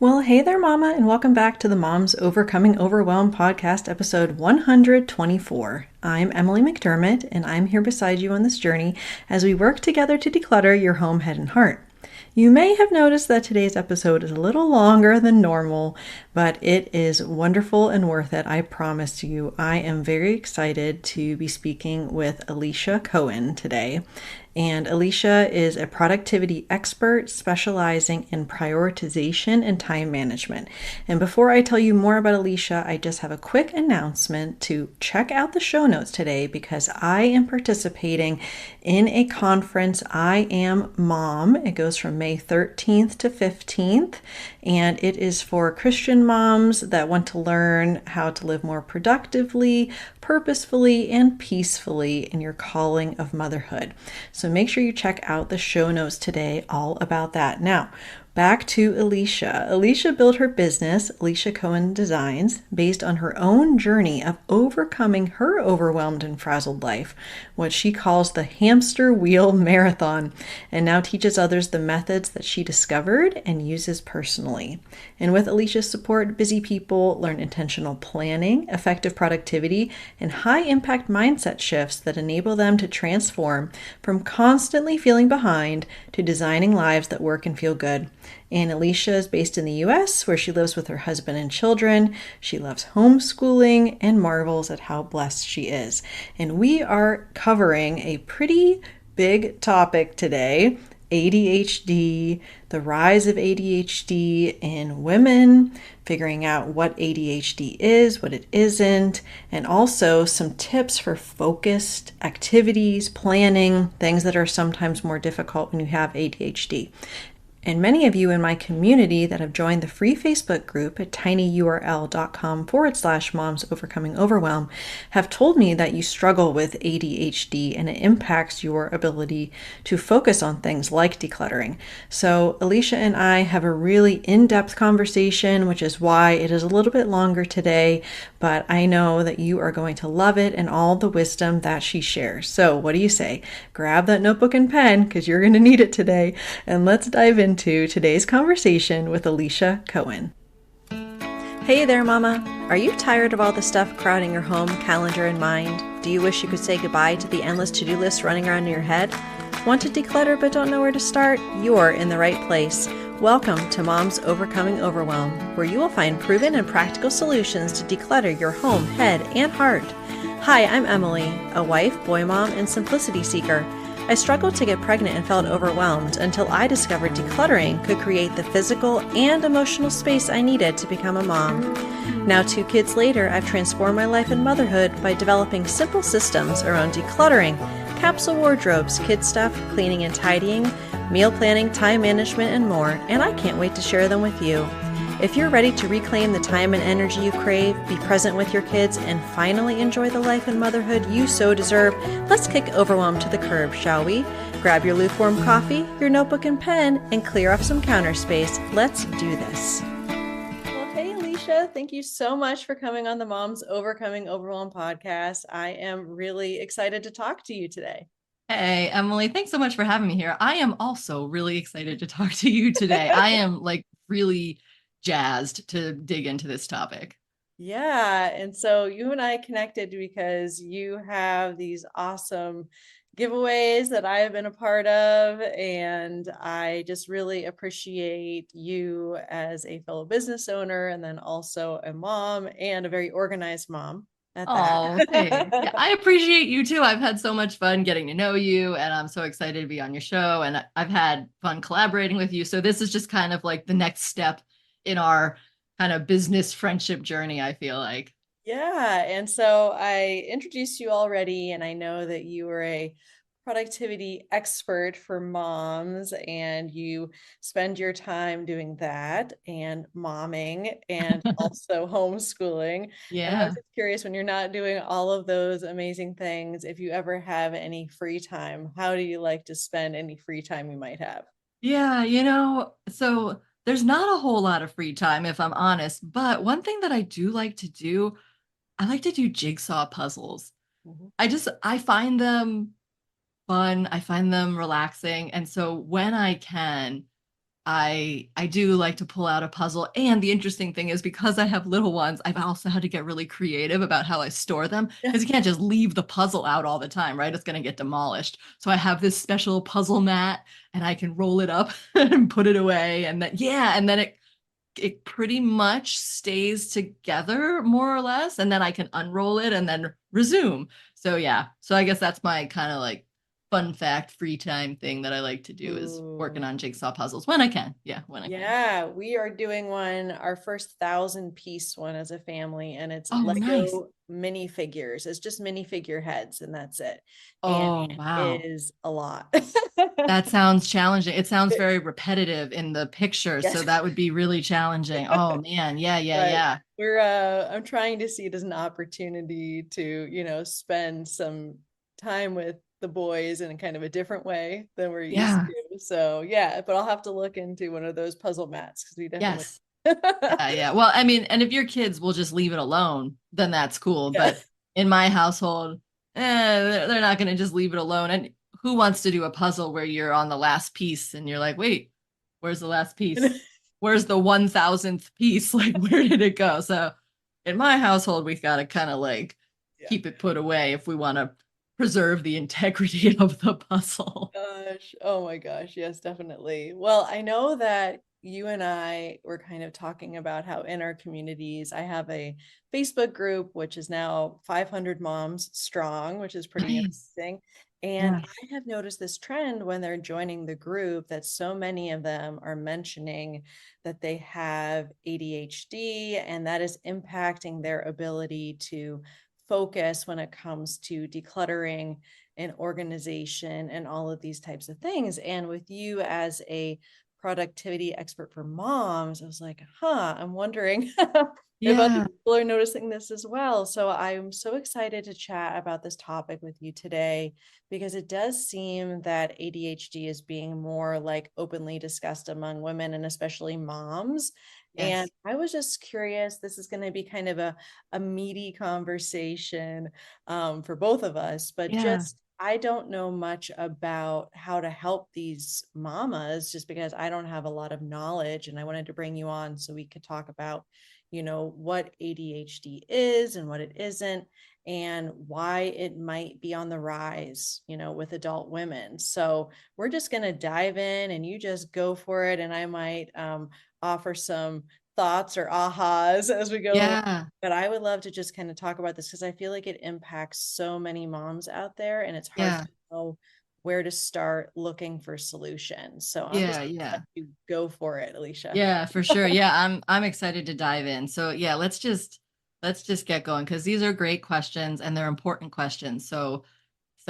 Well, hey there, Mama, and welcome back to the Moms Overcoming Overwhelm podcast, episode 124. I'm Emily McDermott, and I'm here beside you on this journey as we work together to declutter your home, head, and heart. You may have noticed that today's episode is a little longer than normal, but it is wonderful and worth it, I promise you. I am very excited to be speaking with Alicia Cohen today. And Alicia is a productivity expert specializing in prioritization and time management. And before I tell you more about Alicia, I just have a quick announcement to check out the show notes today because I am participating in a conference, I Am Mom. It goes from May 13th to 15th, and it is for Christian moms that want to learn how to live more productively, purposefully, and peacefully in your calling of motherhood. So make sure you check out the show notes today all about that. Now, back to Alicia. Alicia built her business, Alicia Cohen Designs, based on her own journey of overcoming her overwhelmed and frazzled life, what she calls the hamster wheel marathon, and now teaches others the methods that she discovered and uses personally. And with Alicia's support, busy people learn intentional planning, effective productivity, and high-impact mindset shifts that enable them to transform from constantly feeling behind to designing lives that work and feel good. And Alicia is based in the US, where she lives with her husband and children. She loves homeschooling and marvels at how blessed she is. And we are covering a pretty big topic today: ADHD, the rise of ADHD in women, figuring out what ADHD is, what it isn't, and also some tips for focused activities, planning, things that are sometimes more difficult when you have ADHD. And many of you in my community that have joined the free Facebook group at tinyurl.com/moms overcoming overwhelm have told me that you struggle with ADHD and it impacts your ability to focus on things like decluttering. So Alicia and I have a really in-depth conversation, which is why it is a little bit longer today, but I know that you are going to love it and all the wisdom that she shares. So what do you say? Grab that notebook and pen because you're going to need it today, and let's dive into today's conversation with Alicia Cohen. Hey there, Mama. Are you tired of all the stuff crowding your home, calendar, and mind? Do you wish you could say goodbye to the endless to-do list running around in your head? Want to declutter but don't know where to start? You're in the right place. Welcome to Moms Overcoming Overwhelm, where you will find proven and practical solutions to declutter your home, head, and heart. Hi, I'm Emily, a wife, boy mom, and simplicity seeker. I struggled to get pregnant and felt overwhelmed until I discovered decluttering could create the physical and emotional space I needed to become a mom. Now, 2 kids later, I've transformed my life and motherhood by developing simple systems around decluttering, capsule wardrobes, kid stuff, cleaning and tidying, meal planning, time management, and more, and I can't wait to share them with you. If you're ready to reclaim the time and energy you crave, be present with your kids, and finally enjoy the life and motherhood you so deserve, let's kick overwhelm to the curb, shall we? Grab your lukewarm coffee, your notebook and pen, and clear up some counter space. Let's do this. Well, hey, Alicia, thank you so much for coming on the Moms Overcoming Overwhelm podcast. I am really excited to talk to you today. Hey, Emily, thanks so much for having me here. I am also really excited to talk to you today. I am really jazzed to dig into this topic. Yeah. And so you and I connected because you have these awesome giveaways that I have been a part of. And I just really appreciate you as a fellow business owner and then also a mom and a very organized mom at Oh, thanks. Yeah, that. I appreciate you too. I've had so much fun getting to know you, and I'm so excited to be on your show. And I've had fun collaborating with you. So this is just kind of like the next step in our kind of business friendship journey, I feel like. Yeah. And so I introduced you already, and I know that you are a productivity expert for moms, and you spend your time doing that and momming and also homeschooling. And I was Yeah. just curious, when you're not doing all of those amazing things, if you ever have any free time, how do you like to spend any free time you might have? Yeah, so there's not a whole lot of free time if I'm honest, but one thing that I do like to do, I like to do jigsaw puzzles. Mhm. I find them fun, I find them relaxing, and so when I can, I do like to pull out a puzzle. And the interesting thing is because I have little ones, I've also had to get really creative about how I store them Yeah. because you can't just leave the puzzle out all the time, right? It's going to get demolished. So I have this special puzzle mat and I can roll it up and put it away. And then, yeah, and then it pretty much stays together more or less. And then I can unroll it and then resume. So yeah. So I guess that's my kind of like fun fact free time thing that I like to do is working Ooh. on jigsaw puzzles when I can. Yeah, when I can. Yeah, we are doing our first 1,000 piece one as a family, and it's Oh, nice. Lego minifigures. It's just minifigure heads, and that's it. And Oh, it wow. is a lot. That sounds challenging. It sounds very repetitive in the picture, so Yes. that would be really challenging. Oh man, yeah, yeah, But yeah. I'm trying to see it as an opportunity to, spend some time with the boys in a kind of a different way than we're used Yeah. to. So yeah, but I'll have to look into one of those puzzle mats because we definitely Yes. Yeah, yeah. Well, I mean, and if your kids will just leave it alone, then that's cool. yeah. But in my household, they're not going to just leave it alone. And who wants to do a puzzle where you're on the last piece and you're like, wait, where's the last piece? Where's the 1,000th piece? Like, where did it go? So in my household, we've got to kind of like Yeah. keep it put away if we want to preserve the integrity of the puzzle. Gosh. Oh my gosh. Yes, definitely. Well, I know that you and I were kind of talking about how in our communities, I have a Facebook group, which is now 500 moms strong, which is pretty Nice. amazing. And Yeah. I have noticed this trend when they're joining the group that so many of them are mentioning that they have ADHD and that is impacting their ability to focus when it comes to decluttering and organization and all of these types of things. And with you as a productivity expert for moms, I was like, I'm wondering if other Yeah. people are noticing this as well. So I'm so excited to chat about this topic with you today because it does seem that ADHD is being more like openly discussed among women and especially moms. And Yes. I was just curious, this is going to be kind of a meaty conversation for both of us, but Yeah. just I don't know much about how to help these mamas just because I don't have a lot of knowledge. And I wanted to bring you on so we could talk about, what ADHD is and what it isn't, and why it might be on the rise, with adult women. So we're just going to dive in and you just go for it. And I might offer some thoughts or ahas as we go, Yeah. but I would love to just kind of talk about this because I feel like it impacts so many moms out there and it's hard Yeah. to know where to start looking for solutions. So I'm just Yeah. gonna let Yeah. you go for it, Alicia. Yeah, for sure. Yeah, I'm excited to dive in. So yeah, let's just get going because these are great questions and they're important questions. So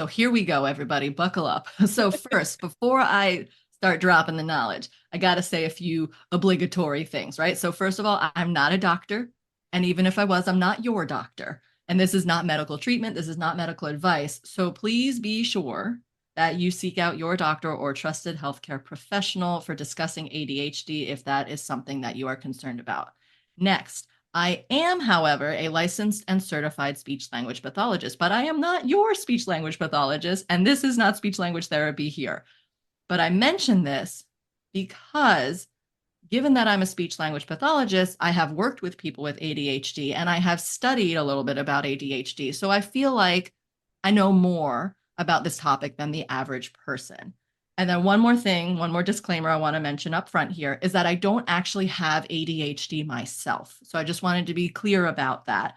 here we go, everybody. Buckle up. So first, before I start dropping the knowledge, I got to say a few obligatory things, right? So first of all, I'm not a doctor, and even if I was, I'm not your doctor. And this is not medical treatment, this is not medical advice. So please be sure that you seek out your doctor or trusted healthcare professional for discussing ADHD if that is something that you are concerned about. Next, I am, however, a licensed and certified speech language pathologist, but I am not your speech language pathologist, and this is not speech language therapy here. But I mention this because given that I'm a speech language pathologist, I have worked with people with ADHD and I have studied a little bit about ADHD. So I feel like I know more about this topic than the average person. And then one more thing, one more disclaimer I want to mention up front here is that I don't actually have ADHD myself. So I just wanted to be clear about that.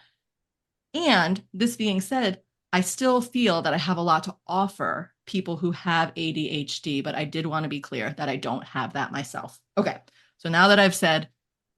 And this being said, I still feel that I have a lot to offer people who have ADHD, but I did want to be clear that I don't have that myself. Okay, so now that I've said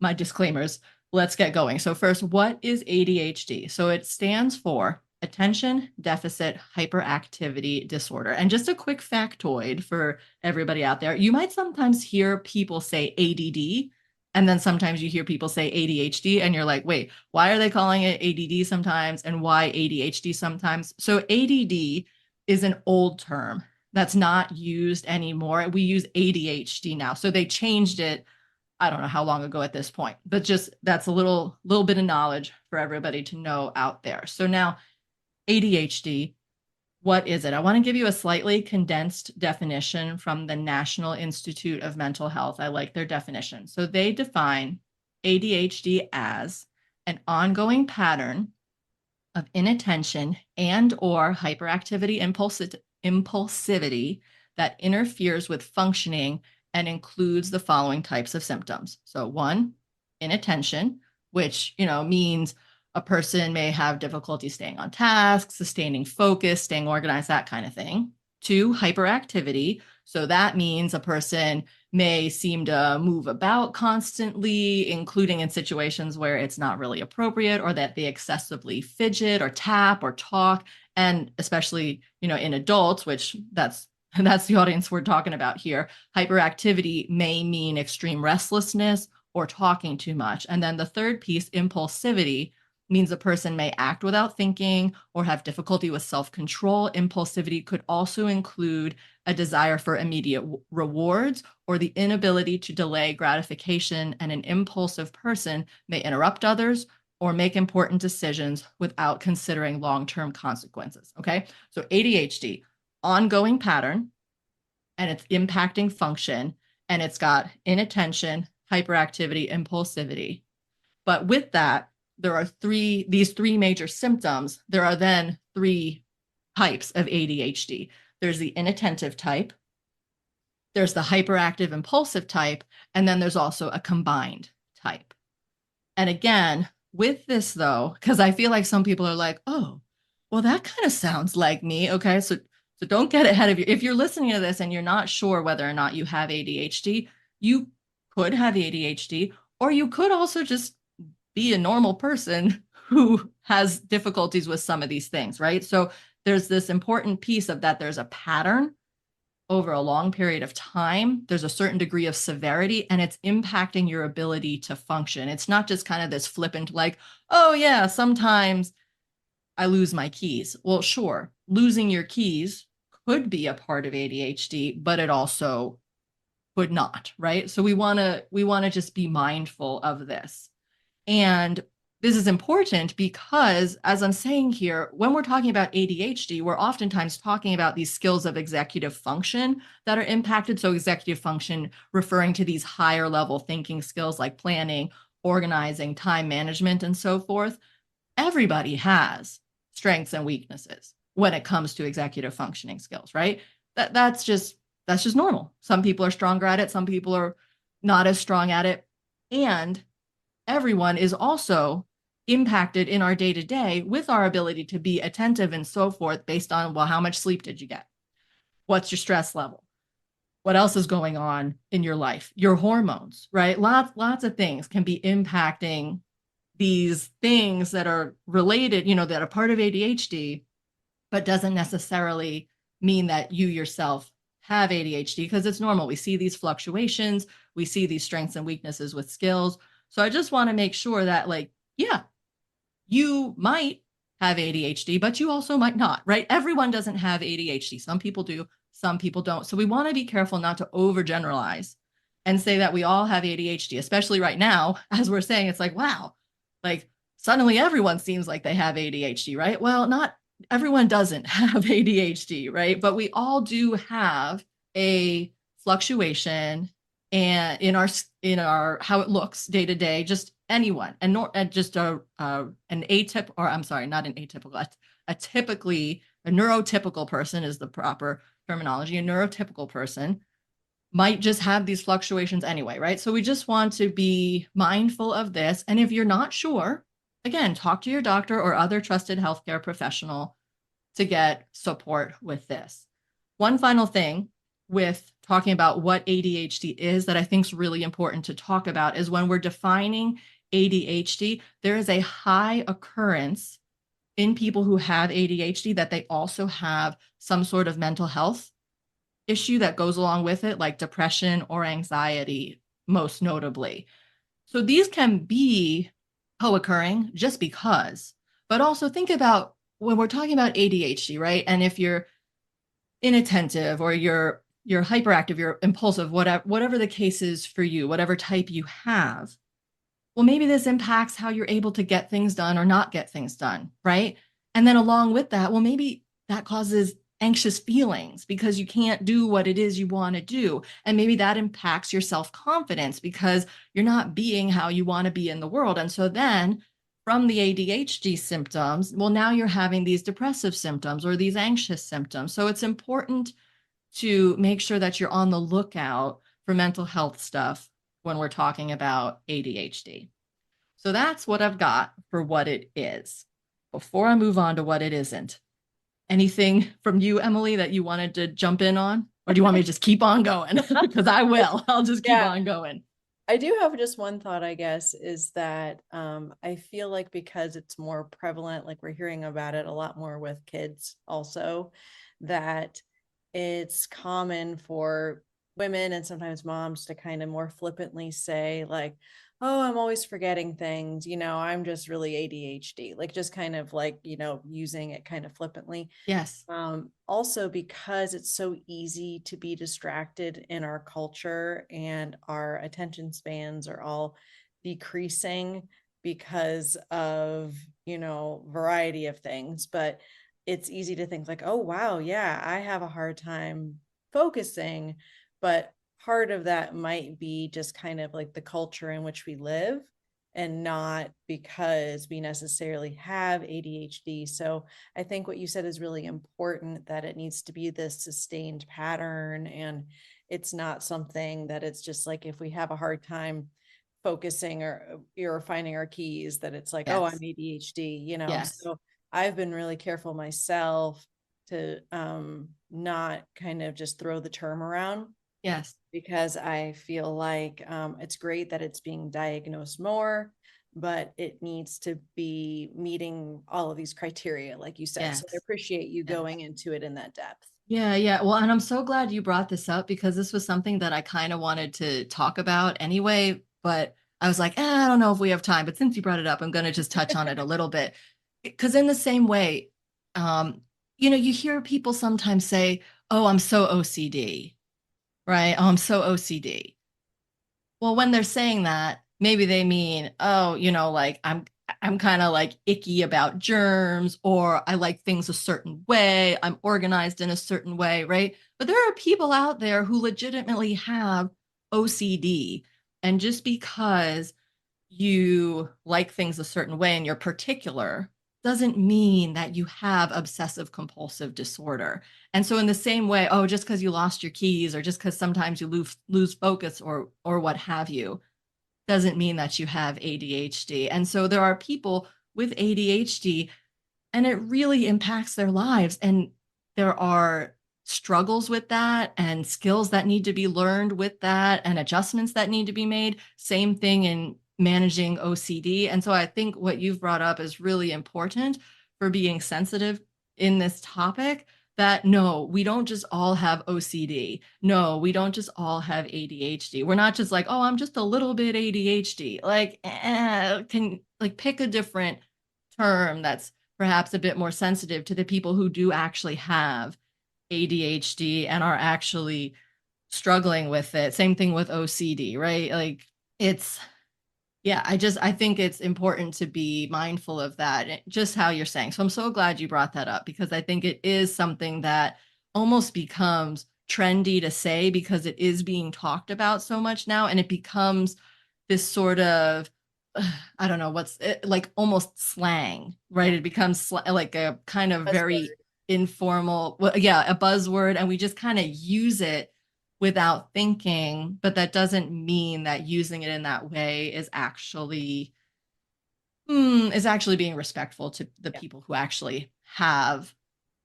my disclaimers, let's get going. So, first, what is ADHD? So, it stands for Attention Deficit Hyperactivity Disorder. And just a quick factoid for everybody out there you might sometimes hear people say ADD, and then sometimes you hear people say ADHD, and you're like, wait, why are they calling it ADD sometimes and why ADHD sometimes? So ADD is an old term that's not used anymore. We use ADHD now. So they changed it. I don't know how long ago at this point, but just that's a little bit of knowledge for everybody to know out there. So now ADHD What is it? I want to give you a slightly condensed definition from the National Institute of Mental Health. I like their definition. So they define ADHD as an ongoing pattern of inattention and or hyperactivity impulsivity that interferes with functioning and includes the following types of symptoms. So one, inattention, which means a person may have difficulty staying on task, sustaining focus, staying organized, that kind of thing. Two, hyperactivity. So that means a person may seem to move about constantly, including in situations where it's not really appropriate, or that they excessively fidget or tap or talk. And especially, in adults, which that's the audience we're talking about here, hyperactivity may mean extreme restlessness or talking too much. And then the third piece, impulsivity, means a person may act without thinking or have difficulty with self-control. Impulsivity could also include a desire for immediate rewards or the inability to delay gratification, and an impulsive person may interrupt others or make important decisions without considering long-term consequences. Okay, so ADHD, ongoing pattern, and it's impacting function, and it's got inattention, hyperactivity, impulsivity. But with that, there are these three major symptoms. There are then three types of ADHD. There's the inattentive type, there's the hyperactive impulsive type, and then there's also a combined type. And again, with this though, because I feel like some people are like, oh, well, that kind of sounds like me. Okay, so don't get ahead of you. If you're listening to this and you're not sure whether or not you have ADHD, you could have ADHD, or you could also just be a normal person who has difficulties with some of these things, right? So there's this important piece of that. There's a pattern over a long period of time. There's a certain degree of severity, and it's impacting your ability to function. It's not just kind of this flippant, like, oh yeah, sometimes I lose my keys. Well, sure, losing your keys could be a part of ADHD, but it also could not, right? So we want to just be mindful of this. And this is important because, as I'm saying here, when we're talking about ADHD, we're oftentimes talking about these skills of executive function that are impacted. So executive function referring to these higher level thinking skills like planning, organizing, time management, and so forth. Everybody has strengths and weaknesses when it comes to executive functioning skills, right? That's just normal. Some people are stronger at it, some people are not as strong at it. And everyone is also impacted in our day-to-day with our ability to be attentive and so forth based on, well, how much sleep did you get? What's your stress level? What else is going on in your life? Your hormones, right? Lots of things can be impacting these things that are related, that are part of ADHD, but doesn't necessarily mean that you yourself have ADHD, because it's normal. We see these fluctuations, we see these strengths and weaknesses with skills. So I just want to make sure that, like, yeah, you might have ADHD, but you also might not, right? Everyone doesn't have ADHD. Some people do, some people don't. So we want to be careful not to overgeneralize and say that we all have ADHD, especially right now, as we're saying, it's like, wow, like suddenly everyone seems like they have ADHD, right? Well, not everyone doesn't have ADHD, right? But we all do have a fluctuation and in our how it looks day to day, just anyone, and just an atypical, or I'm sorry, not an atypical, a neurotypical person is the proper terminology. A neurotypical person might just have these fluctuations anyway, right? So we just want to be mindful of this. And if you're not sure, again, talk to your doctor or other trusted healthcare professional to get support with this. One final thing with talking about what ADHD is that I think is really important to talk about is when we're defining ADHD, there is a high occurrence in people who have ADHD that they also have some sort of mental health issue that goes along with it, like depression or anxiety, most notably. So these can be co-occurring just because, but also think about when we're talking about ADHD, right? And if you're inattentive or you're hyperactive, you're impulsive, whatever the case is for you, whatever type you have, well, maybe this impacts how you're able to get things done or not get things done, right? And then along with that, well, maybe that causes anxious feelings because you can't do what it is you want to do. And maybe that impacts your self-confidence because you're not being how you want to be in the world. And so then from the ADHD symptoms, well, now you're having these depressive symptoms or these anxious symptoms. So it's important to make sure that you're on the lookout for mental health stuff when we're talking about ADHD. So that's what I've got for what it is. Before I move on to what it isn't, anything from you, Emily, that you wanted to jump in on? Or do you want me to just keep on going? Because I will. I'll just keep Yeah. on going. I do have just one thought, I guess, is that I feel like because it's more prevalent, like we're hearing about it a lot more with kids also, that it's common for women and sometimes moms to kind of more flippantly say, like, oh, I'm always forgetting things, I'm just really ADHD, like just kind of like, using it kind of flippantly. Yes. Also because it's so easy to be distracted in our culture and our attention spans are all decreasing because of, variety of things. But it's easy to think like, oh, wow, yeah, I have a hard time focusing. But part of that might be just kind of like the culture in which we live and not because we necessarily have ADHD. So I think what you said is really important, that it needs to be this sustained pattern. And it's not something that it's just like if we have a hard time focusing or finding our keys, that it's like, oh, I'm Yes. ADHD. Yes. So I've been really careful myself to not kind of just throw the term around, Yes. because I feel like it's great that it's being diagnosed more, but it needs to be meeting all of these criteria, like you said. So I Yes. appreciate you Yes. going into it in that depth. Yeah, yeah. Well, and I'm so glad you brought this up because this was something that I kind of wanted to talk about anyway, but I was like, I don't know if we have time. But since you brought it up, I'm going to just touch on it a little bit. Because in the same way, um, you hear people sometimes say, oh, I'm so OCD, right? Oh, I'm so OCD. Well, when they're saying that, maybe they mean, oh, like I'm kind of like icky about germs, or I like things a certain way, I'm organized in a certain way, right? But there are people out there who legitimately have OCD. And just because you like things a certain way and you're particular doesn't mean that you have obsessive compulsive disorder. And so in the same way, oh, just because you lost your keys or just because sometimes you lose focus or what have you doesn't mean that you have ADHD. And so there are people with ADHD and it really impacts their lives. And there are struggles with that and skills that need to be learned with that and adjustments that need to be made. Same thing in managing OCD. And so I think what you've brought up is really important for being sensitive in this topic, that no, we don't just all have OCD. No, we don't just all have ADHD. We're not just like, oh, I'm just a little bit ADHD. Like, can like pick a different term that's perhaps a bit more sensitive to the people who do actually have ADHD and are actually struggling with it. Same thing with OCD, right? Like it's, yeah, I think it's important to be mindful of that, just how you're saying. So I'm so glad you brought that up because I think it is something that almost becomes trendy to say because it is being talked about so much now and it becomes this sort of I don't know what's it, like almost slang, right? Yeah. It becomes like a kind of very Buzzword. informal, well, yeah, a buzzword, and we just kind of use it without thinking, but that doesn't mean that using it in that way is actually being respectful to the Yeah. people who actually have,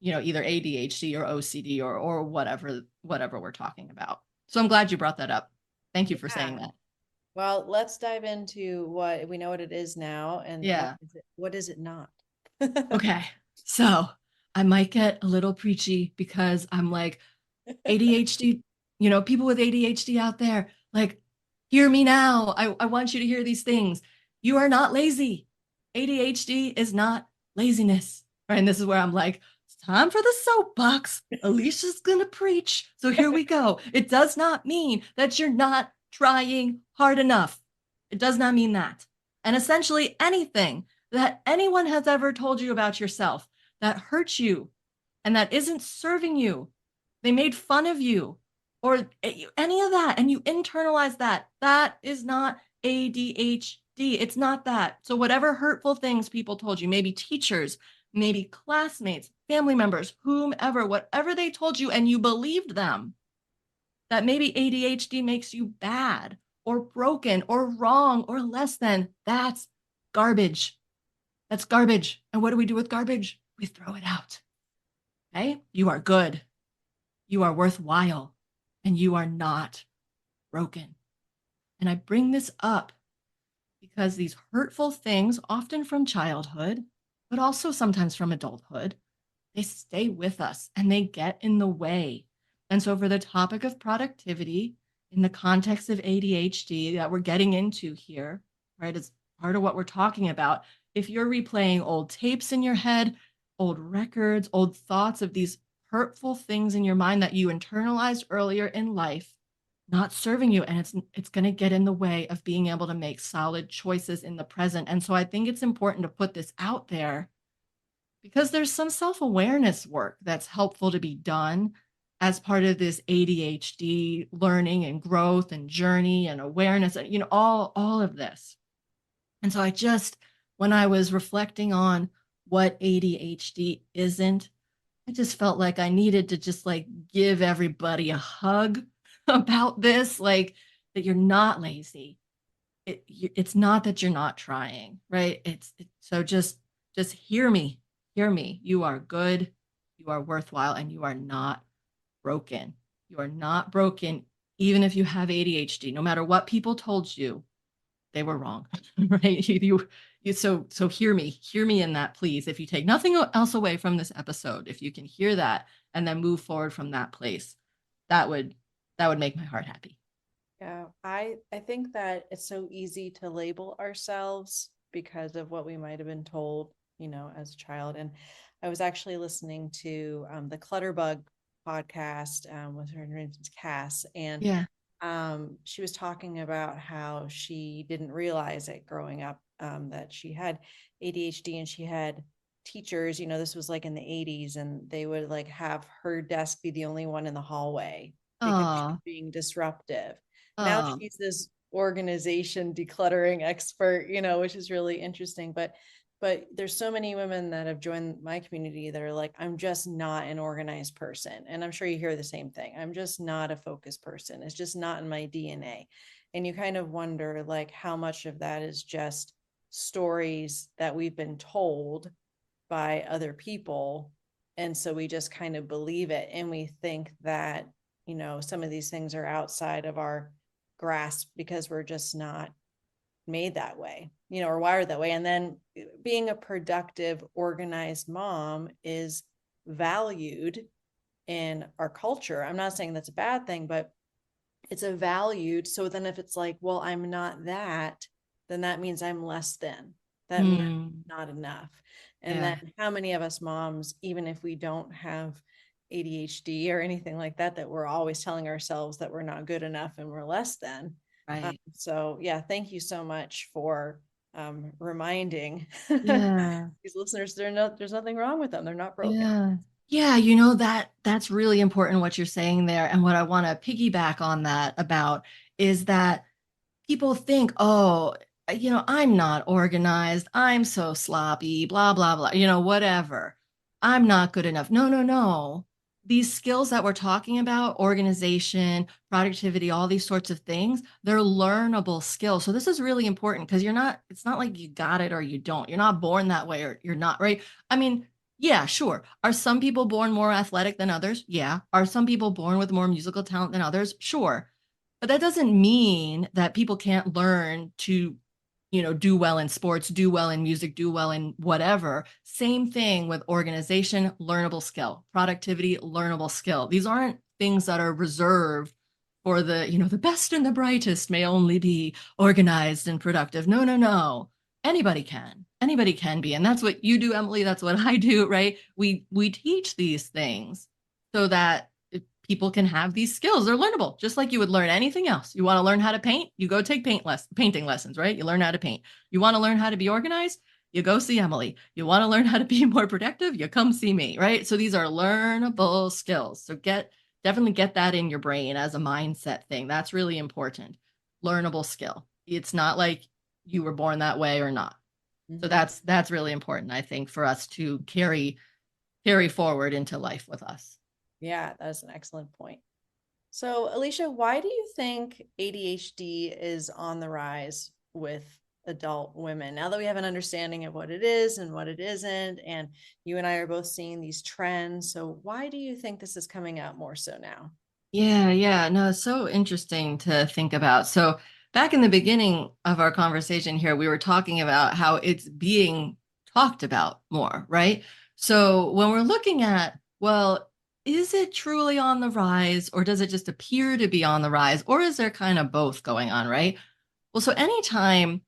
either ADHD or OCD or whatever we're talking about. So I'm glad you brought that up. Thank you for saying Yeah. that. Well, let's dive into what we know what it is now and Yeah. what is it not? Okay. So I might get a little preachy because I'm like, ADHD, people with ADHD out there, like, hear me now. I want you to hear these things. You are not lazy. ADHD is not laziness. Right. And this is where I'm like, it's time for the soapbox. Alicia's going to preach. So here we go. It does not mean that you're not trying hard enough. It does not mean that. And essentially anything that anyone has ever told you about yourself that hurts you and that isn't serving you. They made fun of you or any of that, and you internalize that. That is not ADHD. It's not that. So whatever hurtful things people told you, maybe teachers, maybe classmates, family members, whomever, whatever they told you and you believed them, that maybe ADHD makes you bad or broken or wrong or less than, that's garbage. That's garbage. And what do we do with garbage? We throw it out. Okay? You are good. You are worthwhile. And you are not broken. And I bring this up because these hurtful things, often from childhood, but also sometimes from adulthood, they stay with us and they get in the way. And so, for the topic of productivity in the context of ADHD that we're getting into here, right, as part of what we're talking about, if you're replaying old tapes in your head, old records, old thoughts of these hurtful things in your mind that you internalized earlier in life, not serving you, and it's going to get in the way of being able to make solid choices in the present. And so I think it's important to put this out there because there's some self-awareness work that's helpful to be done as part of this ADHD learning and growth and journey and awareness, and all of this. And so when I was reflecting on what ADHD isn't, I just felt like I needed to just like give everybody a hug about this, like that you're not lazy. It's not that you're not trying, right? So just hear me. Hear me. You are good. You are worthwhile, and you are not broken. You are not broken, even if you have ADHD. No matter what people told you, they were wrong, right? So hear me in that, please. If you take nothing else away from this episode, if you can hear that and then move forward from that place, that would make my heart happy. Yeah, I think that it's so easy to label ourselves because of what we might have been told, as a child. And I was actually listening to the Clutterbug podcast with her name's Cass, and Yeah. she was talking about how she didn't realize it growing up, that she had ADHD, and she had teachers, this was like in the 80s, and they would like have her desk be the only one in the hallway because she was being disruptive. Now she's this organization decluttering expert, which is really interesting. But there's so many women that have joined my community that are like, I'm just not an organized person. And I'm sure you hear the same thing. I'm just not a focused person. It's just not in my DNA. And you kind of wonder like how much of that is just stories that we've been told by other people. And so we just kind of believe it. And we think that, some of these things are outside of our grasp because we're just not made that way, or wired that way. And then being a productive, organized mom is valued in our culture. I'm not saying that's a bad thing, but it's a valued. So then if it's like, well, I'm not that, then that means I'm less than. That means I'm not enough. And then how many of us moms, even if we don't have ADHD or anything like that, that we're always telling ourselves that we're not good enough and we're less than. Right. So yeah, thank you so much for reminding these listeners there's nothing wrong with them. They're not broken. Yeah, that's really important what you're saying there. And what I want to piggyback on that about is that people think, oh, I'm not organized. I'm so sloppy, blah, blah, blah, whatever. I'm not good enough. No, no, no. These skills that we're talking about, organization, productivity, all these sorts of things, they're learnable skills. So this is really important because it's not like you got it or you don't. You're not born that way or you're not, right? I mean, yeah, sure. Are some people born more athletic than others? Yeah. Are some people born with more musical talent than others? Sure. But that doesn't mean that people can't learn to, do well in sports, do well in music, do well in whatever. Same thing with organization, learnable skill, productivity, learnable skill. These aren't things that are reserved for the best and the brightest may only be organized and productive. No, no, no. Anybody can. Anybody can be. And that's what you do, Emily. That's what I do, right? We teach these things so that people can have these skills. They're learnable, just like you would learn anything else. You want to learn how to paint, you go take painting lessons, right? You learn how to paint. You want to learn how to be organized, you go see Emily. You want to learn how to be more productive, you come see me, right? So these are learnable skills. So definitely get that in your brain as a mindset thing. That's really important. Learnable skill. It's not like you were born that way or not. So Mhm. that's really important, I think, for us to carry forward into life with us. Yeah, that's an excellent point. So, Alicia, why do you think ADHD is on the rise with adult women? Now that we have an understanding of what it is and what it isn't, and you and I are both seeing these trends, so why do you think this is coming out more so now? Yeah. No, it's so interesting to think about. So, back in the beginning of our conversation here, we were talking about how it's being talked about more, right? So, when we're looking at, well, is it truly on the rise, or does it just appear to be on the rise, or is there kind of both going on, right? Well, so anytime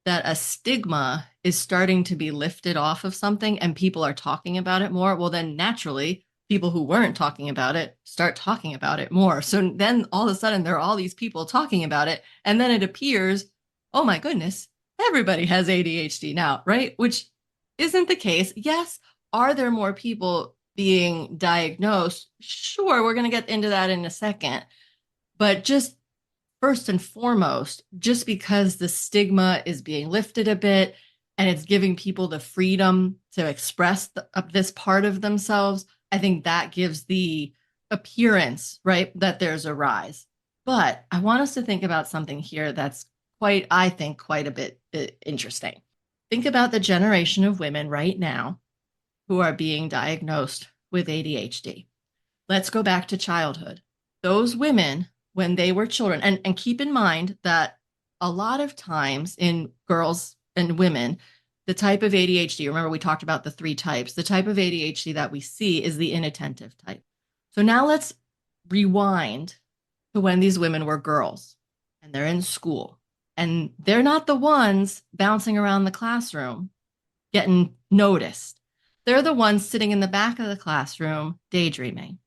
that a stigma is starting to be lifted off of something and people are talking about it more, well, then naturally, people who weren't talking about it start talking about it more. So then all of a sudden, there are all these people talking about it. And then it appears, oh my goodness, everybody has ADHD now, right? Which isn't the case. Yes, are there more people being diagnosed? Sure, we're going to get into that in a second. But just first and foremost, just because the stigma is being lifted a bit and it's giving people the freedom to express this part of themselves, I think that gives the appearance, right, that there's a rise. But I want us to think about something here that's I think, quite a bit interesting. Think about the generation of women right now who are being diagnosed with ADHD. Let's go back to childhood. Those women, when they were children, and keep in mind that a lot of times in girls and women, the type of ADHD, remember we talked about the three types, the type of ADHD that we see is the inattentive type. So now let's rewind to when these women were girls and they're in school and they're not the ones bouncing around the classroom getting noticed. They're the ones sitting in the back of the classroom daydreaming.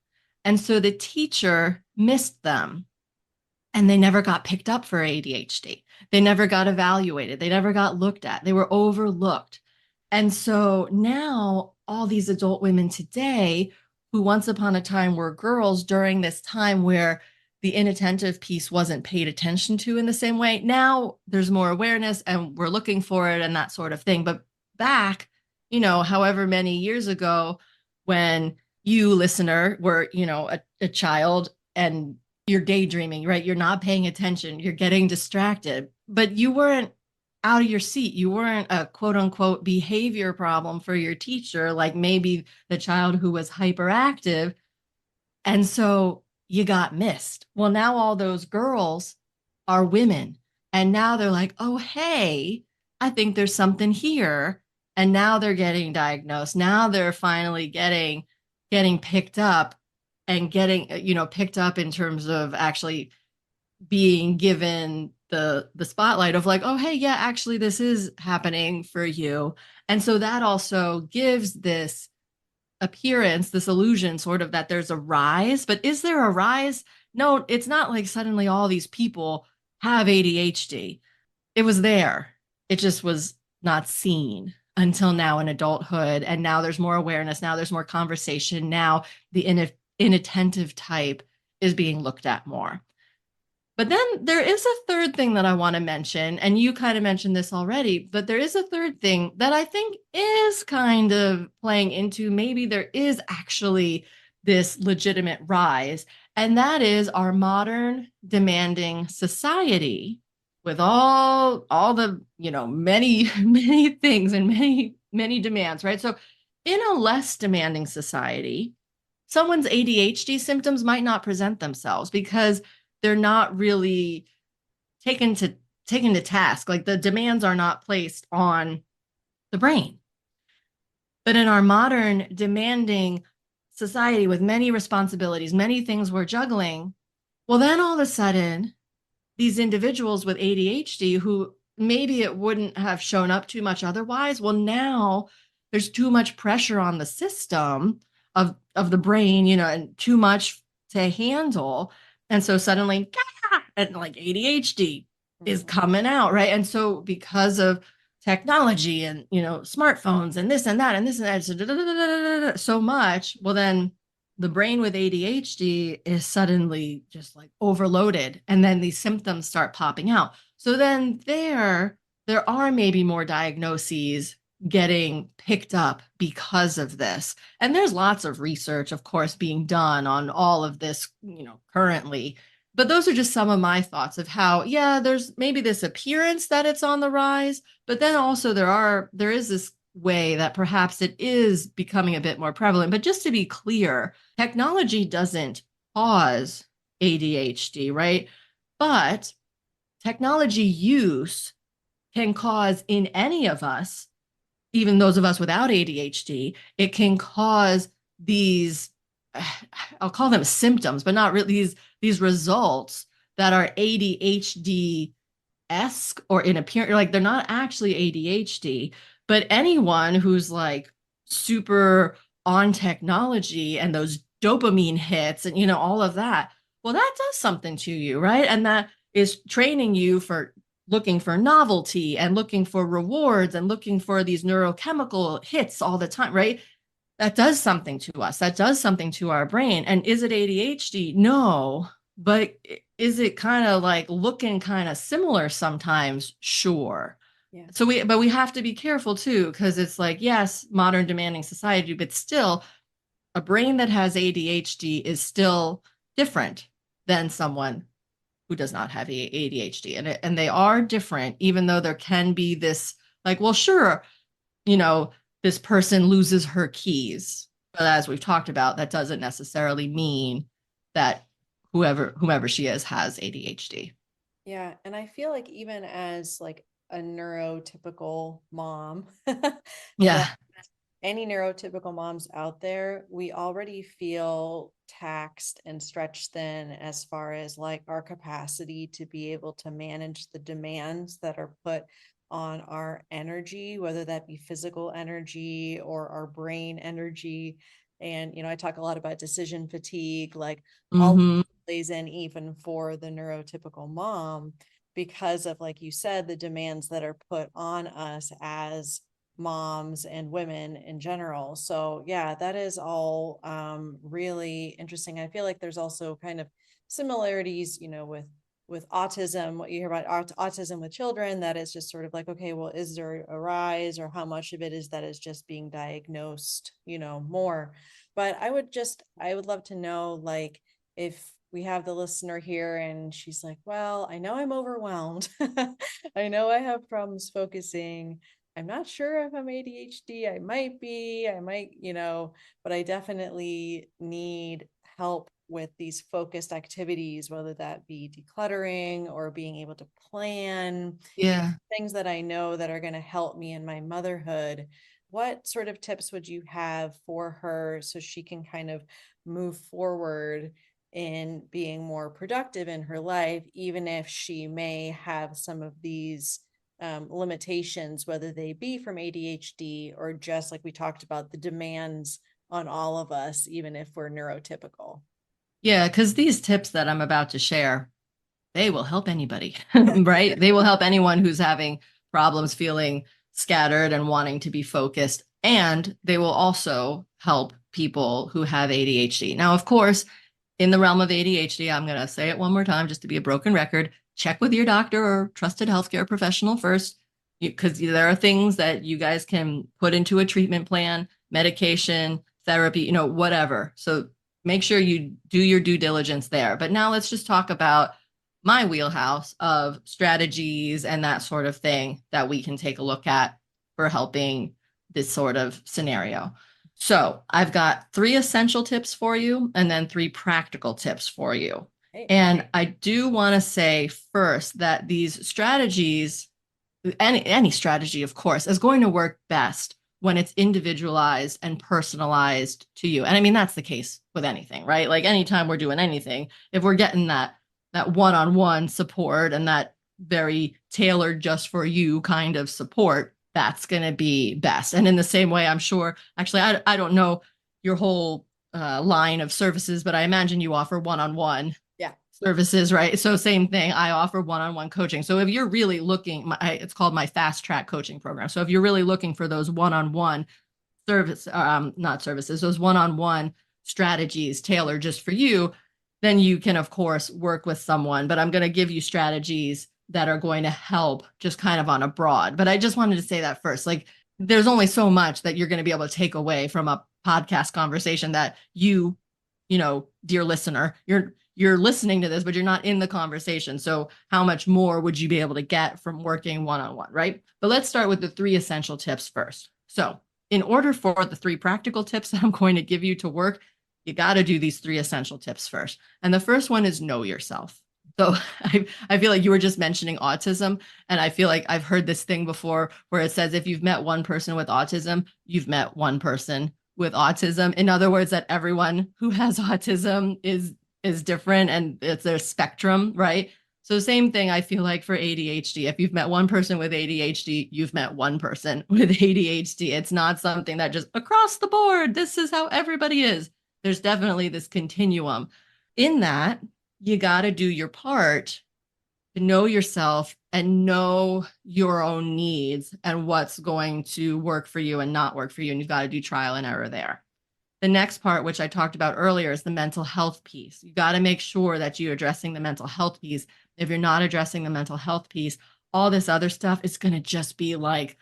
And so the teacher missed them and they never got picked up for ADHD. They never got evaluated. They never got looked at. They were overlooked. And so now all these adult women today who once upon a time were girls during this time where the inattentive piece wasn't paid attention to in the same way, now there's more awareness and we're looking for it and that sort of thing. But back, however many years ago, when you listener were, a child and you're daydreaming, right? You're not paying attention. You're getting distracted, but you weren't out of your seat. You weren't a quote unquote behavior problem for your teacher, like maybe the child who was hyperactive. And so you got missed. Well, now all those girls are women. And now they're like, oh, hey, I think there's something here. And now they're getting diagnosed. Now they're finally getting picked up and getting, picked up in terms of actually being given the spotlight of like, oh, hey, yeah, actually this is happening for you. And so that also gives this appearance, this illusion sort of that there's a rise. But is there a rise? No, it's not like suddenly all these people have ADHD. It was there. It just was not seen until now in adulthood. And now there's more awareness. Now there's more conversation. Now the inattentive type is being looked at more. But then there is a third thing that I want to mention, and you kind of mentioned this already, but there is a third thing that I think is kind of playing into maybe there is actually this legitimate rise, and that is our modern demanding society with all the, many many things and many demands, right? So in a less demanding society, someone's ADHD symptoms might not present themselves because they're not really taken to task. Like the demands are not placed on the brain. But in our modern demanding society with many responsibilities, many things we're juggling, well, then all of a sudden, these individuals with ADHD who maybe it wouldn't have shown up too much otherwise, well, now there's too much pressure on the system of the brain, and too much to handle. And so suddenly, and like ADHD is coming out, right? And so because of technology and, smartphones and this and that and this and that, so much. Well, then the brain with ADHD is suddenly just like overloaded. And then these symptoms start popping out. So then there are maybe more diagnoses getting picked up because of this. And there's lots of research, of course, being done on all of this, currently. But those are just some of my thoughts of how, yeah, there's maybe this appearance that it's on the rise, but then also there is this way that perhaps it is becoming a bit more prevalent. But just to be clear, technology doesn't cause ADHD, right? But technology use can cause in any of us, even those of us without ADHD, it can cause these, I'll call them symptoms, but not really these results that are ADHD esque or in appearance, like they're not actually ADHD, but anyone who's like super on technology and those dopamine hits and, all of that, well, that does something to you, right? And that is training you for looking for novelty and looking for rewards and looking for these neurochemical hits all the time, right? That does something to us. That does something to our brain. And is it ADHD? No. But is it kind of like looking kind of similar sometimes? Sure. Yeah. So we have to be careful too, because it's like, yes, modern demanding society, but still a brain that has ADHD is still different than someone who does not have ADHD. And they are different, even though there can be this like, well, sure, this person loses her keys. But as we've talked about, that doesn't necessarily mean that whomever she is has ADHD. Yeah, and I feel like even as like a neurotypical mom, that Yeah. any neurotypical moms out there, we already feel taxed and stretched thin as far as like our capacity to be able to manage the demands that are put on our energy, whether that be physical energy or our brain energy. And, I talk a lot about decision fatigue, like all Mm-hmm. plays in even for the neurotypical mom because of, like you said, the demands that are put on us as moms and women in general. So yeah, that is all really interesting. I feel like there's also kind of similarities, with autism, what you hear about autism with children, that is just sort of like, okay, well, is there a rise, or how much of it is that is just being diagnosed, more. But I would love to know, like, if we have the listener here and she's like, well, I know I'm overwhelmed. I know I have problems focusing. I'm not sure if I'm ADHD. I might be, but I definitely need help with these focused activities, whether that be decluttering or being able to plan, Yeah. things that I know that are going to help me in my motherhood. What sort of tips would you have for her so she can kind of move forward in being more productive in her life, even if she may have some of these limitations, whether they be from ADHD or just like we talked about, the demands on all of us, even if we're neurotypical? Yeah, because these tips that I'm about to share, they will help anybody, right? They will help anyone who's having problems feeling scattered and wanting to be focused. And they will also help people who have ADHD. Now, of course, in the realm of ADHD, I'm going to say it one more time just to be a broken record. Check with your doctor or trusted healthcare professional first, because there are things that you guys can put into a treatment plan, medication, therapy, whatever. So make sure you do your due diligence there. But now let's just talk about my wheelhouse of strategies and that sort of thing that we can take a look at for helping this sort of scenario. So I've got 3 essential tips for you and then 3 practical tips for you. Hey. And I do want to say first that these strategies, any strategy, of course, is going to work best when it's individualized and personalized to you. And I mean, that's the case with anything, right? Like anytime we're doing anything, if we're getting that one-on-one support and that very tailored just for you kind of support, that's going to be best. And in the same way, I'm sure, actually, I don't know your whole line of services, but I imagine you offer one-on-one Yeah. services, right? So same thing. I offer one-on-one coaching. So if you're really looking, it's called my fast track coaching program. So if you're really looking for those one-on-one service, not services, those one-on-one strategies tailored just for you, then you can of course work with someone. But I'm going to give you strategies that are going to help just kind of on a broad. But I just wanted to say that first. Like there's only so much that you're going to be able to take away from a podcast conversation that dear listener, you're listening to this, but you're not in the conversation. So how much more would you be able to get from working one-on-one, right? But let's start with the 3 essential tips first. So in order for the 3 practical tips that I'm going to give you to work, you got to do these 3 essential tips first. And the first one is know yourself. So I feel like you were just mentioning autism. And I feel like I've heard this thing before where it says if you've met one person with autism, you've met one person with autism. In other words, that everyone who has autism is different and it's a spectrum, right? So same thing I feel like for ADHD. If you've met one person with ADHD, you've met one person with ADHD. It's not something that just across the board, this is how everybody is. There's definitely this continuum. In that, you got to do your part to know yourself and know your own needs and what's going to work for you and not work for you. And you've got to do trial and error there. The next part, which I talked about earlier, is the mental health piece. You got to make sure that you're addressing the mental health piece. If you're not addressing the mental health piece, all this other stuff is going to just be like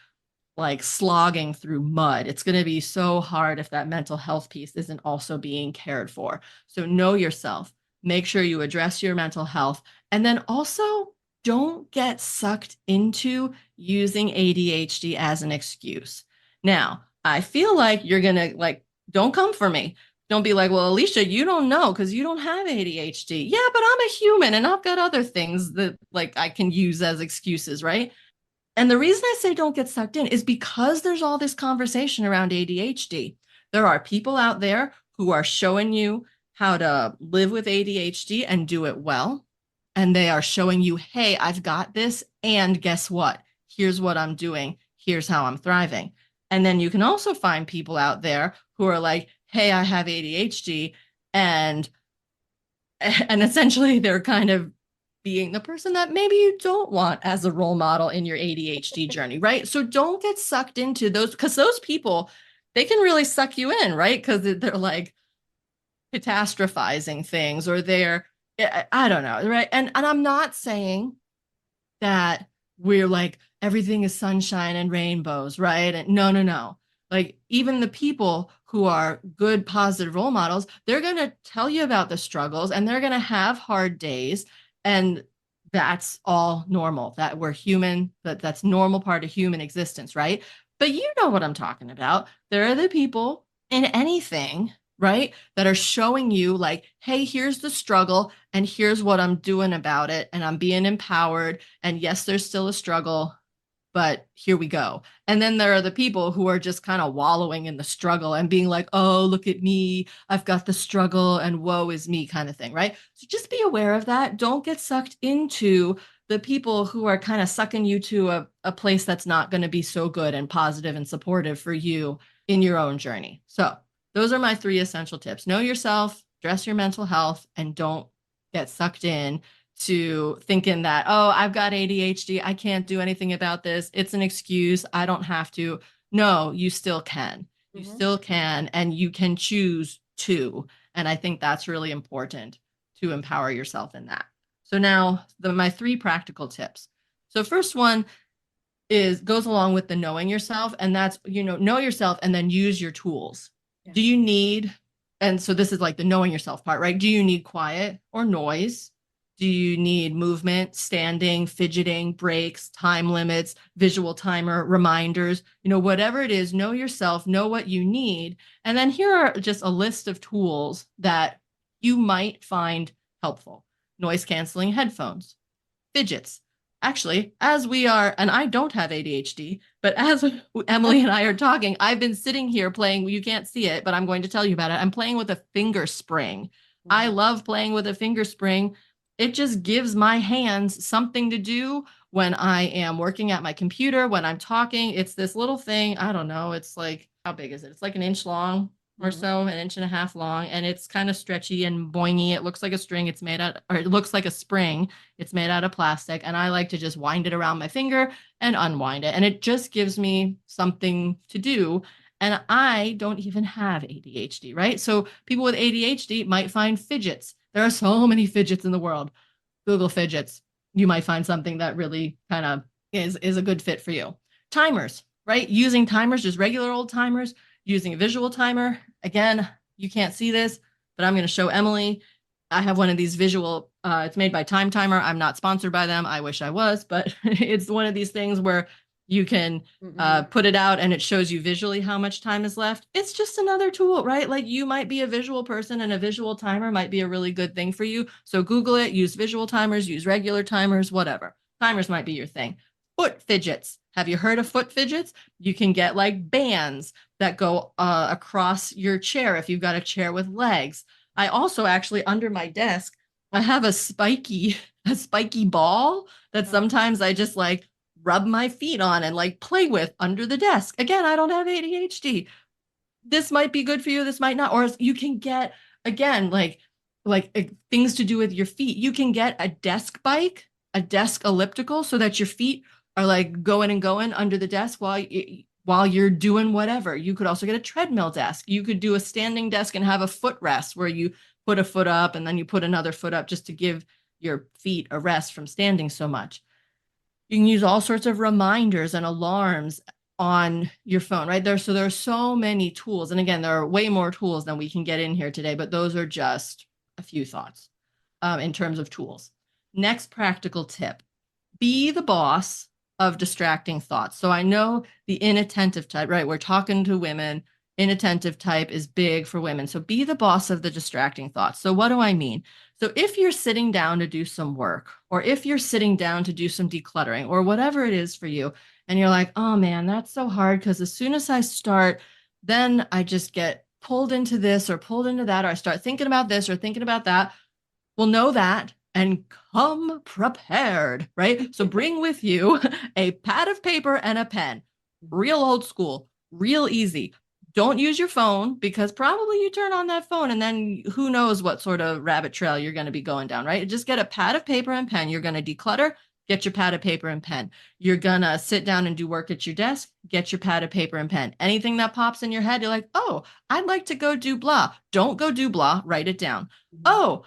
slogging through mud. It's going to be so hard if that mental health piece isn't also being cared for. So know yourself. Make sure you address your mental health. And then also don't get sucked into using ADHD as an excuse. Now, I feel like you're going to don't come for me. Don't be like, well, Alicia, you don't know because you don't have ADHD. Yeah, but I'm a human and I've got other things that I can use as excuses, right? And the reason I say don't get sucked in is because there's all this conversation around ADHD. There are people out there who are showing you how to live with ADHD and do it well. And they are showing you, hey, I've got this. And guess what? Here's what I'm doing. Here's how I'm thriving. And then you can also find people out there who are like, hey, I have ADHD. And essentially they're kind of being the person that maybe you don't want as a role model in your ADHD journey, right? So don't get sucked into those because those people, they can really suck you in, right? Because they're like catastrophizing things or they're, I don't know, right? And I'm not saying that we're like everything is sunshine and rainbows, right? And no. Like even the people who are good, positive role models, they're going to tell you about the struggles and they're going to have hard days. And that's all normal, that we're human, that's normal part of human existence, right? But you know what I'm talking about. There are the people in anything, right, that are showing you like, hey, here's the struggle and here's what I'm doing about it. And I'm being empowered. And yes, there's still a struggle, but here we go. And then there are the people who are just kind of wallowing in the struggle and being like, oh, look at me. I've got the struggle and woe is me kind of thing, right? So just be aware of that. Don't get sucked into the people who are kind of sucking you to a place that's not going to be so good and positive and supportive for you in your own journey. So those are my 3 essential tips. Know yourself, address your mental health, and don't get sucked in to thinking that, oh, I've got ADHD. I can't do anything about this. It's an excuse. I don't have to. No, you still can. You still can, and you can choose to. And I think that's really important to empower yourself in that. So now my 3 practical tips. So first one goes along with the knowing yourself, and that's, know yourself and then use your tools. Yeah. Do you need, and so this is like the knowing yourself part, right? Do you need quiet or noise? Do you need movement, standing, fidgeting, breaks, time limits, visual timer, reminders? Whatever it is, know yourself, know what you need. And then here are just a list of tools that you might find helpful. Noise canceling headphones, fidgets. Actually, as we are, and I don't have ADHD, but as Emily and I are talking, I've been sitting here playing, you can't see it, but I'm going to tell you about it. I'm playing with a finger spring. I love playing with a finger spring. It just gives my hands something to do when I am working at my computer, when I'm talking. It's this little thing. I don't know. It's like, how big is it? It's like an inch long, or so, an inch and a half long, and it's kind of stretchy and boingy. It looks like a string. It's made out, or it looks like a spring. It's made out of plastic, and I like to just wind it around my finger and unwind it, and it just gives me something to do. And I don't even have ADHD, right? So people with ADHD might find fidgets. There are so many fidgets in the world. Google fidgets. You might find something that really kind of is a good fit for you. Timers, right? Using timers, just regular old timers, using a visual timer. Again, you can't see this, but I'm going to show Emily. I have one of these visual, it's made by Time Timer. I'm not sponsored by them. I wish I was, but it's one of these things where you can put it out and it shows you visually how much time is left. It's just another tool, right? Like you might be a visual person and a visual timer might be a really good thing for you. So Google it, use visual timers, use regular timers, whatever. Timers might be your thing. Foot fidgets. Have you heard of foot fidgets? You can get like bands that go across your chair if you've got a chair with legs. I also actually, under my desk, I have a spiky ball that sometimes I just like rub my feet on and like play with under the desk. Again, I don't have ADHD. This might be good for you. This might not. Or you can get, again, like things to do with your feet. You can get a desk bike, a desk elliptical, so that your feet are like going and going under the desk while you're doing whatever. You could also get a treadmill desk. You could do a standing desk and have a footrest where you put a foot up and then you put another foot up just to give your feet a rest from standing so much. You can use all sorts of reminders and alarms on your phone, right? So there are so many tools. And again, there are way more tools than we can get in here today, but those are just a few thoughts in terms of tools. Next practical tip, be the boss of distracting thoughts. So I know the inattentive type, right? We're talking to women. Inattentive type is big for women. So be the boss of the distracting thoughts. So what do I mean? So if you're sitting down to do some work, or if you're sitting down to do some decluttering, or whatever it is for you, and you're like, oh man, that's so hard because as soon as I start, then I just get pulled into this or pulled into that, or I start thinking about this or thinking about that. Well, know that and come prepared, right? So bring with you a pad of paper and a pen. Real old school, real easy. Don't use your phone because probably you turn on that phone and then who knows what sort of rabbit trail you're going to be going down, right? Just get a pad of paper and pen. You're going to declutter, get your pad of paper and pen. You're going to sit down and do work at your desk, get your pad of paper and pen. Anything that pops in your head, you're like, oh, I'd like to go do blah. Don't go do blah, write it down. Oh,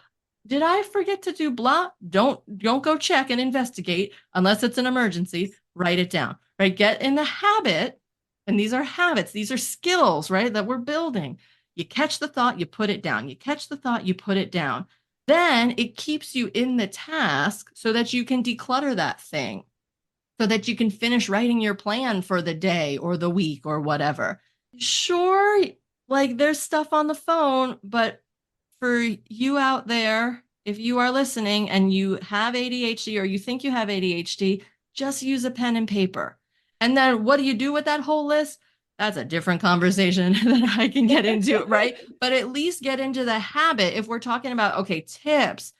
did I forget to do blah? Don't go check and investigate unless it's an emergency. Write it down, right? Get in the habit. And these are habits. These are skills, right, that we're building. You catch the thought, you put it down. You catch the thought, you put it down. Then it keeps you in the task so that you can declutter that thing, so that you can finish writing your plan for the day or the week or whatever. Sure, like there's stuff on the phone, but for you out there, if you are listening and you have ADHD or you think you have ADHD, just use a pen and paper. And then what do you do with that whole list? That's a different conversation that I can get into, right? But at least get into the habit. If we're talking about, okay, tips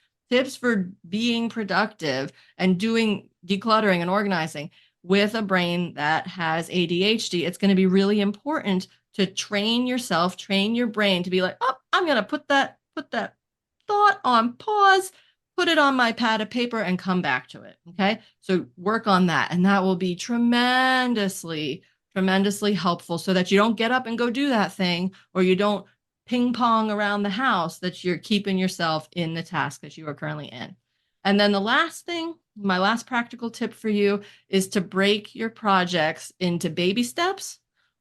for being productive and doing decluttering and organizing with a brain that has ADHD, it's going to be really important to train yourself, train your brain to be like, oh, I'm going to put that thought on pause, put it on my pad of paper and come back to it. Okay. So work on that. And that will be tremendously helpful so that you don't get up and go do that thing, or you don't ping pong around the house, that you're keeping yourself in the task that you are currently in. And then the last thing, my last practical tip for you is to break your projects into baby steps,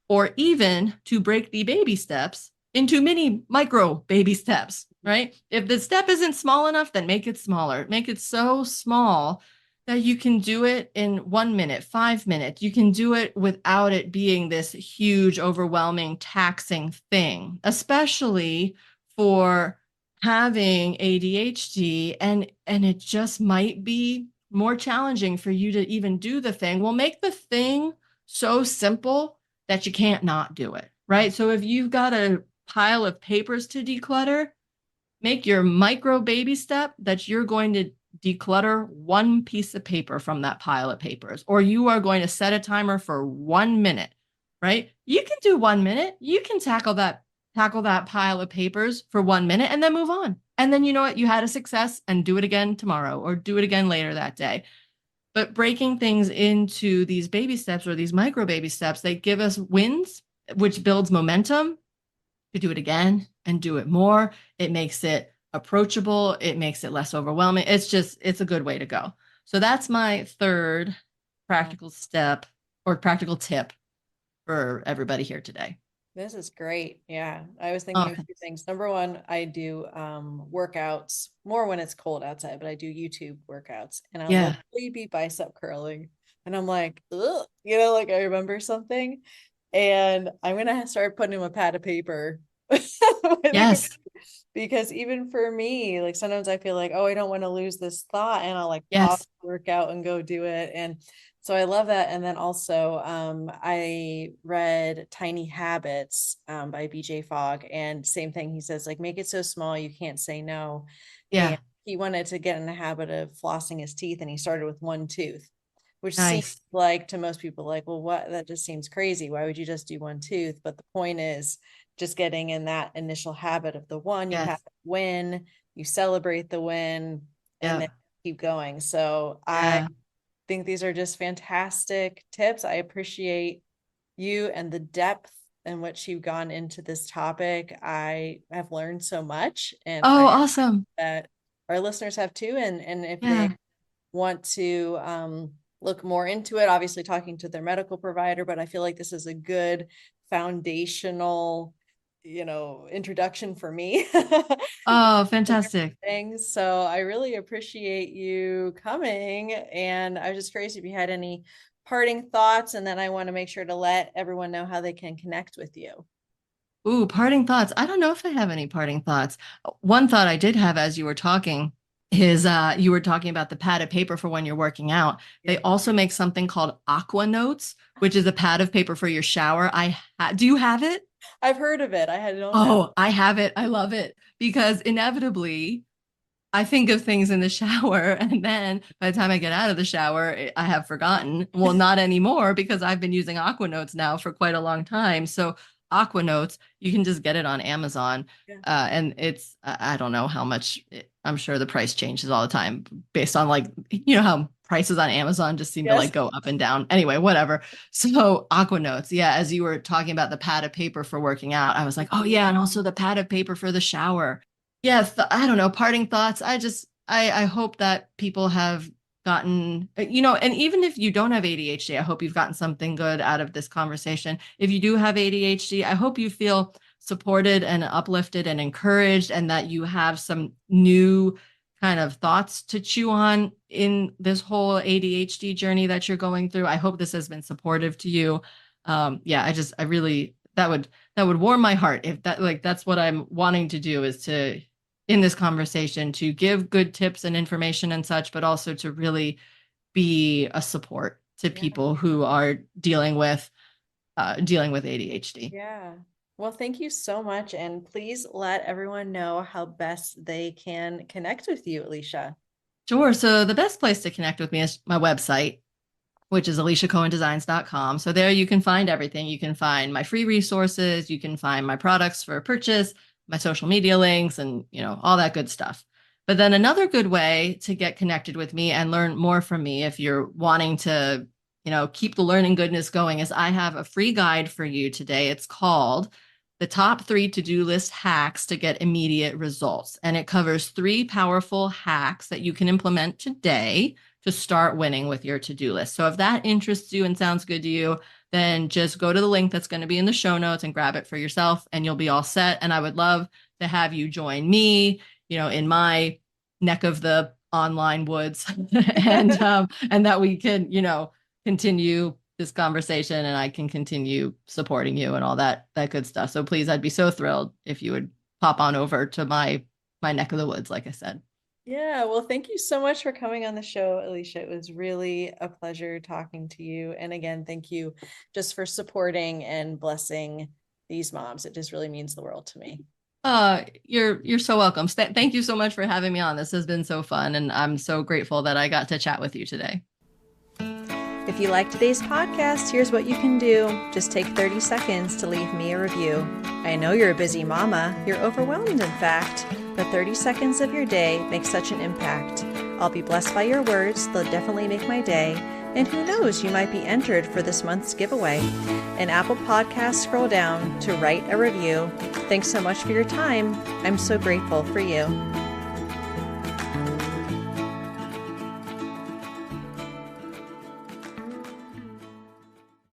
or even to break the baby steps into micro baby steps, right? If the step isn't small enough, then make it smaller. Make it so small that you can do it in 1 minute, 5 minutes. You can do it without it being this huge, overwhelming, taxing thing, especially for having ADHD. And it just might be more challenging for you to even do the thing. Well, make the thing so simple that you can't not do it, right? So if you've got a pile of papers to declutter, make your micro baby step that you're going to declutter one piece of paper from that pile of papers, or you are going to set a timer for 1 minute, right? You can do 1 minute. You can tackle that tackle that pile of papers for 1 minute and then move on. And then you know what? You had a success and do it again tomorrow or do it again later that day. But breaking things into these baby steps or these micro baby steps, they give us wins, which builds momentum to do it again and do it more. It makes it approachable. It makes it less overwhelming. It's a good way to go. So that's my third practical step or practical tip for everybody here today. This is great. Yeah. I was thinking Oh, of two things. Number one, I do workouts more when it's cold outside, but I do YouTube workouts and I'll yeah. literally be bicep curling. And I'm like, ugh, you know, like I remember something. And I'm gonna start putting him a pad of paper Yes. because even for me, like sometimes I feel like, oh, I don't want to lose this thought, and I'll like pause Yes. the workout and go do it. And so I love that. And then also, I read Tiny Habits by BJ Fogg, and same thing. He says like make it so small you can't say no. And Yeah. he wanted to get in the habit of flossing his teeth, and he started with one tooth, which seems Nice. like to most people like, well, what, that just seems crazy. Why would you just do one tooth? But the point is just getting in that initial habit of the one, you have Yes. to win, you celebrate the win, and Yeah. then keep going. So I Yeah. think these are just fantastic tips. I appreciate you and the depth in which you've gone into this topic. I have learned so much, and Oh, I awesome. that our listeners have too. And if they Yeah. want to look more into it, obviously talking to their medical provider, but I feel like this is a good foundational, you know, introduction for me. Oh, fantastic. Things. So I really appreciate you coming. And I was just curious if you had any parting thoughts, and then I want to make sure to let everyone know how they can connect with you. Ooh, parting thoughts. I don't know if I have any parting thoughts. One thought I did have as you were talking is you were talking about the pad of paper for when you're working out. They also make something called Aqua Notes, which is a pad of paper for your shower. Do you have it? I've heard of it. I don't have. Oh, I have it. I love it because inevitably I think of things in the shower, and then by the time I get out of the shower, I have forgotten. Well, not anymore because I've been using Aquanotes now for quite a long time. So Aquanotes, you can just get it on Amazon, Yeah. and it's I don't know how much. I'm sure the price changes all the time based on like how prices on Amazon just seem to Yes. like go up and down. Anyway, whatever. So Aquanotes, yeah. As you were talking about the pad of paper for working out, I was like, oh yeah, and also the pad of paper for the shower. Yes, I don't know, parting thoughts. I hope that people have gotten, and even if you don't have ADHD, I hope you've gotten something good out of this conversation. If you do have ADHD, I hope you feel supported and uplifted and encouraged, and that you have some new kind of thoughts to chew on in this whole ADHD journey that you're going through. I hope this has been supportive to you. Yeah, I really, that would warm my heart if that's what I'm wanting to do, is to in this conversation to give good tips and information and such, but also to really be a support to Yeah. people who are dealing with ADHD. Yeah. Well, thank you so much. And please let everyone know how best they can connect with you, Alicia. Sure. So the best place to connect with me is my website, which is aliciacohendesigns.com. So there you can find everything. You can find my free resources, you can find my products for purchase, my social media links, and all that good stuff. But then another good way to get connected with me and learn more from me, if you're wanting to, keep the learning goodness going, is I have a free guide for you today. It's called The Top 3 To-Do List Hacks to Get Immediate Results. And it covers 3 powerful hacks that you can implement today to start winning with your to-do list. So if that interests you and sounds good to you, then just go to the link that's going to be in the show notes and grab it for yourself, and you'll be all set. And I would love to have you join me, in my neck of the online woods, and that we can, continue this conversation, and I can continue supporting you and all that good stuff. So please, I'd be so thrilled if you would pop on over to my neck of the woods, like I said. Yeah, well, thank you so much for coming on the show, Alicia. It was really a pleasure talking to you. And again, thank you just for supporting and blessing these moms. It just really means the world to me. You're so welcome. Thank you so much for having me on. This has been so fun, and I'm so grateful that I got to chat with you today. If you like today's podcast, here's what you can do. Just take 30 seconds to leave me a review. I know you're a busy mama. You're overwhelmed, in fact. But 30 seconds of your day makes such an impact. I'll be blessed by your words. They'll definitely make my day. And who knows, you might be entered for this month's giveaway. In Apple Podcasts, scroll down to write a review. Thanks so much for your time. I'm so grateful for you.